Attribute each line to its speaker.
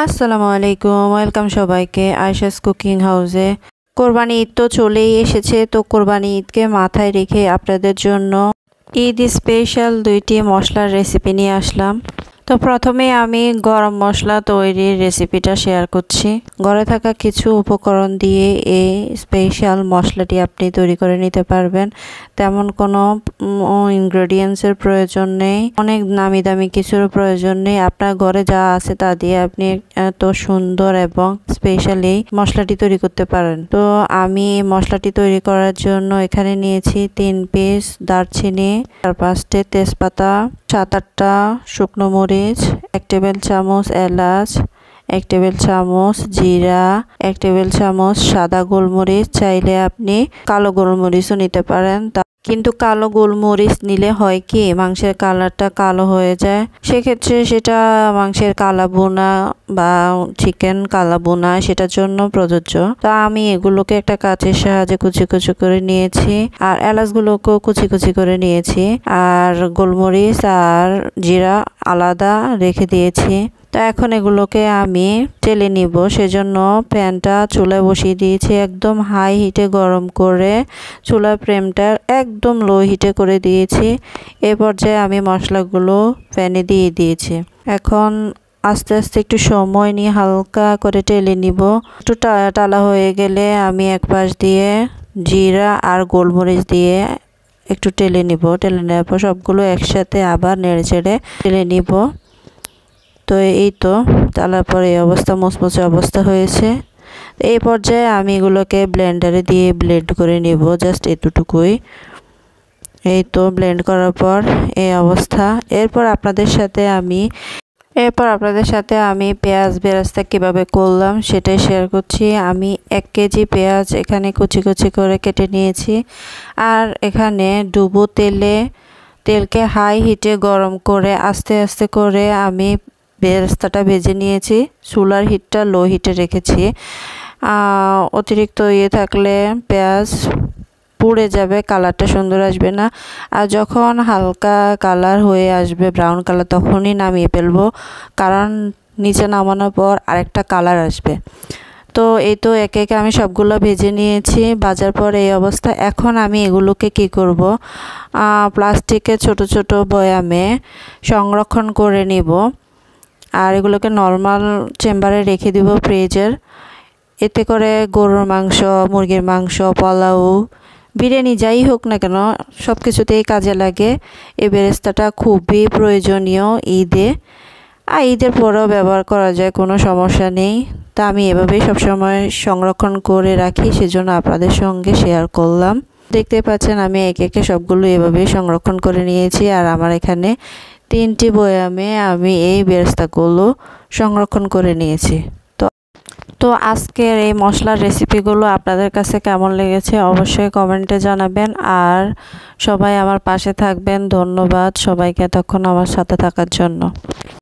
Speaker 1: আসসালামু আলাইকুম, ওয়েলকাম সবাইকে আয়েশাস কুকিং হাউসে। কোরবানি ঈদ তো চলেই এসেছে, তো কোরবানি ঈদকে মাথায় রেখে আপনাদের জন্য ঈদ স্পেশাল দুইটি মশলার রেসিপি নিয়ে আসলাম। তো প্রথমে আমি গরম মশলা তৈরির রেসিপিটা শেয়ার করছি। ঘরে থাকা কিছু উপকরণ দিয়ে এই স্পেশাল মশলাটি আপনি তৈরি করে নিতে পারবেন। তেমন কোনো ইনগ্রেডিয়েন্টসের প্রয়োজন নেই, অনেক নামি দামি কিছুর প্রয়োজন নেই। আপনার ঘরে যা আছে তা দিয়ে আপনি এত সুন্দর এবং স্পেশালি মশলাটি তৈরি করতে পারেন। তো আমি মশলাটি তৈরি করার জন্য এখানে নিয়েছি 3 পিস দারচিনি, 4-5টে তেজপাতা, 7-8টা শুকনো মরিচ, 1 টেবিল চামচ এলাচ, 1 টেবিল চামচ জিরা, 1 টেবিল চামচ সাদা গোলমরিচ। চাইলে আপনি কালো গোলমরিচও নিতে পারেন, কিন্তু কালো গোলমরিচ নিলে হয় কি মাংসের কালারটা কালো হয়ে যায়, সেক্ষেত্রে সেটা মাংসের কালা বোনা বা চিকেন কালা বোনা সেটার জন্য প্রযোজ্য। তো আমি এগুলোকে একটা কাঁচের সাহায্যে কুচি কুচি করে নিয়েছি, আর এলাচগুলোকেও কুচি কুচি করে নিয়েছি, আর গোলমরিচ আর জিরা আলাদা রেখে দিয়েছি। তো এখন এগুলোকে আমি তেলে নিব, সেজন্য প্যানটা চুলায় বসিয়ে দিয়েছি। একদম হাই হিটে গরম করে চুলার ফ্লেমটা একদম লো হিটে করে দিয়েছি। এ পর্যায়ে আমি মশলাগুলো প্যানে দিয়ে দিয়েছি। এখন আস্তে আস্তে একটু সময় নিয়ে হালকা করে টেলে নিব। একটু টালা হয়ে গেলে আমি এক পাশ দিয়ে জিরা আর গোলমরিচ দিয়ে একটু টেলে নিব। টেলে নেওয়ার পর সবগুলো একসাথে আবার নেড়ে চেড়ে টেলে নিব। তো এই তো তালার পরে এই অবস্থা, মুচমুচে অবস্থা হয়েছে। এই পর্যায়ে আমি এগুলোকে ব্লেন্ডারে দিয়ে ব্লেন্ড করে নিব, জাস্ট এতটুকুই। এই তো ব্লেন্ড করার পর এই অবস্থা। এরপর আপনাদের সাথে আমি পেঁয়াজ বেরেস্তা কীভাবে করলাম সেটাই শেয়ার করছি। আমি 1 কেজি পেঁয়াজ এখানে কুচি কুচি করে কেটে নিয়েছি, আর এখানে ডুবো তেলকে হাই হিটে গরম করে আস্তে আস্তে করে আমি বেরেস্তাটা ভেজে নিয়েছি। চুলার হিটটা লো হিটে রেখেছি। অতিরিক্ত থাকলে পেঁয়াজ পুড়ে যাবে, কালারটা সুন্দর আসবে না। আর যখন হালকা কালার হয়ে আসবে ব্রাউন কালার, তখনই নামিয়ে ফেলবো, কারণ নিচে নামানোর পর আরেকটা কালার আসবে। তো এই তো একে একে আমি সবগুলো ভেজে নিয়েছি। ভাজার পর এই অবস্থা। এখন আমি এগুলোকে কি করব, প্লাস্টিকের ছোট ছোট বয়ামে সংরক্ষণ করে নিব, আর এগুলোকে নর্মাল চেম্বারে রেখে দিব ফ্রিজের। এতে করে গরুর মাংস, মুরগির মাংস, পোলাও, বিরিয়ানি যাই হোক না কেন সব কিছুতেই কাজে লাগে। এই বেরেস্তাটা খুবই প্রয়োজনীয় ঈদে, আর ঈদের পরেও ব্যবহার করা যায়, কোনো সমস্যা নেই। তা আমি এভাবেই সবসময় সংরক্ষণ করে রাখি, সেজন্য আপনাদের সঙ্গে শেয়ার করলাম। দেখতে পাচ্ছেন আমি একে একে সবগুলো এভাবেই সংরক্ষণ করে নিয়েছি, আর আমার এখানে 3টি বয়ামে আমি এই বেরেস্তাগুলো সংরক্ষণ করে নিয়েছি। তো আজকের এই মশলার রেসিপিগুলো আপনাদের কাছে কেমন লেগেছে অবশ্যই কমেন্টে জানাবেন, আর সবাই আমার পাশে থাকবেন। ধন্যবাদ সবাইকে এতক্ষণ আমার সাথে থাকার জন্য।